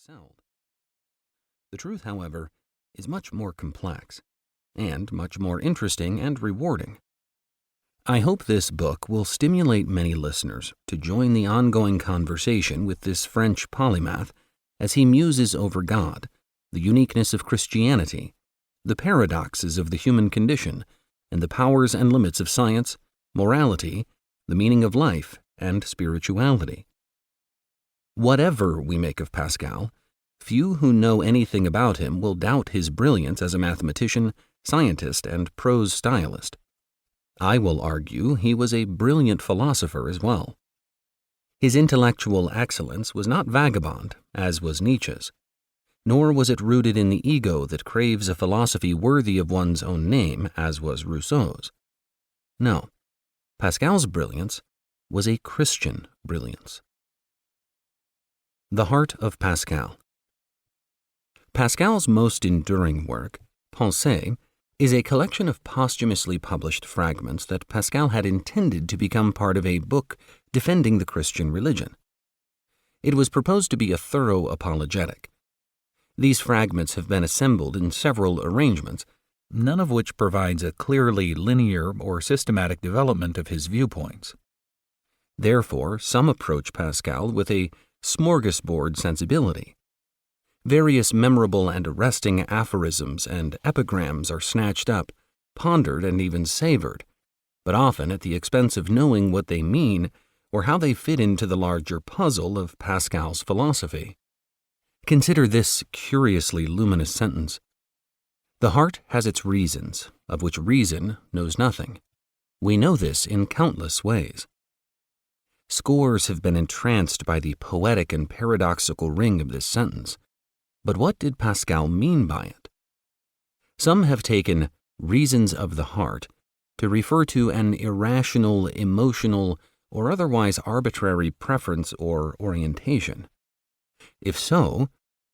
excelled. The truth, however, is much more complex, and much more interesting and rewarding. I hope this book will stimulate many listeners to join the ongoing conversation with this French polymath as he muses over God, the uniqueness of Christianity, the paradoxes of the human condition, and the powers and limits of science, morality, the meaning of life, and spirituality. Whatever we make of Pascal, few who know anything about him will doubt his brilliance as a mathematician, scientist, and prose stylist. I will argue he was a brilliant philosopher as well. His intellectual excellence was not vagabond, as was Nietzsche's, nor was it rooted in the ego that craves a philosophy worthy of one's own name, as was Rousseau's. No, Pascal's brilliance was a Christian brilliance. The Heart of Pascal. Pascal's most enduring work, Pensées, is a collection of posthumously published fragments that Pascal had intended to become part of a book defending the Christian religion. It was proposed to be a thorough apologetic. These fragments have been assembled in several arrangements, none of which provides a clearly linear or systematic development of his viewpoints. Therefore, some approach Pascal with a smorgasbord sensibility. Various memorable and arresting aphorisms and epigrams are snatched up, pondered, and even savored, but often at the expense of knowing what they mean or how they fit into the larger puzzle of Pascal's philosophy. Consider this curiously luminous sentence: "The heart has its reasons, of which reason knows nothing. We know this in countless ways." Scores have been entranced by the poetic and paradoxical ring of this sentence. But what did Pascal mean by it? Some have taken reasons of the heart to refer to an irrational, emotional, or otherwise arbitrary preference or orientation. If so,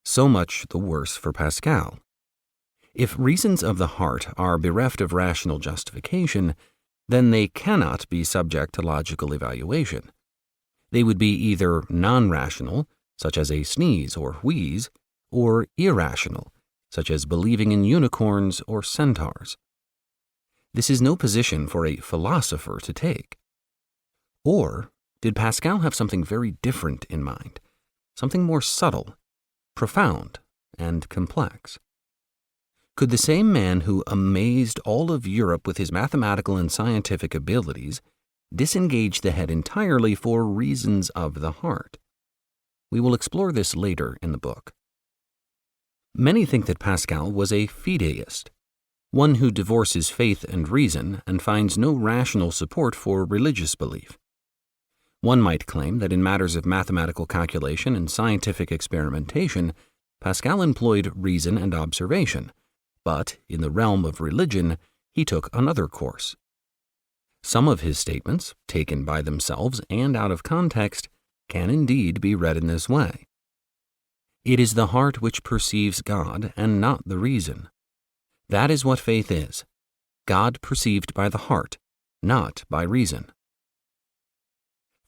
so much the worse for Pascal. If reasons of the heart are bereft of rational justification, then they cannot be subject to logical evaluation. They would be either non-rational, such as a sneeze or wheeze, or irrational, such as believing in unicorns or centaurs. This is no position for a philosopher to take. Or did Pascal have something very different in mind, something more subtle, profound, and complex? Could the same man who amazed all of Europe with his mathematical and scientific abilities disengage the head entirely for reasons of the heart? We will explore this later in the book. Many think that Pascal was a fideist, one who divorces faith and reason and finds no rational support for religious belief. One might claim that in matters of mathematical calculation and scientific experimentation, Pascal employed reason and observation, but in the realm of religion, he took another course. Some of his statements, taken by themselves and out of context, can indeed be read in this way. It is the heart which perceives God and not the reason. That is what faith is, God perceived by the heart, not by reason.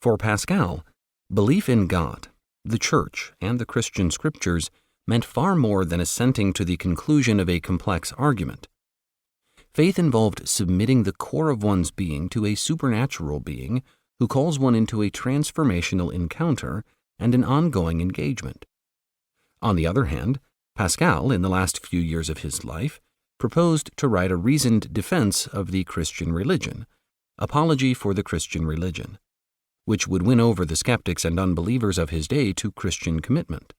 For Pascal, belief in God, the Church, and the Christian Scriptures meant far more than assenting to the conclusion of a complex argument. Faith involved submitting the core of one's being to a supernatural being who calls one into a transformational encounter and an ongoing engagement. On the other hand, Pascal, in the last few years of his life, proposed to write a reasoned defense of the Christian religion, Apology for the Christian Religion, which would win over the skeptics and unbelievers of his day to Christian commitment.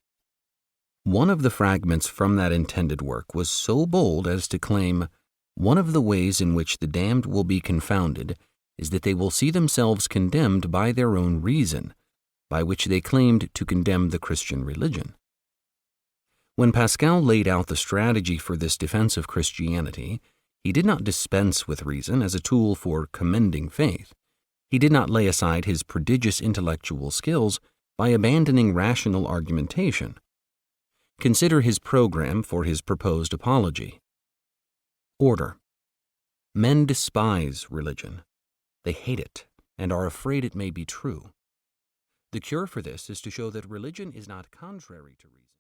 One of the fragments from that intended work was so bold as to claim, "One of the ways in which the damned will be confounded is that they will see themselves condemned by their own reason, by which they claimed to condemn the Christian religion." When Pascal laid out the strategy for this defense of Christianity, he did not dispense with reason as a tool for commending faith. He did not lay aside his prodigious intellectual skills by abandoning rational argumentation. Consider his program for his proposed apology. Order. Men despise religion. They hate it and are afraid it may be true. The cure for this is to show that religion is not contrary to reason.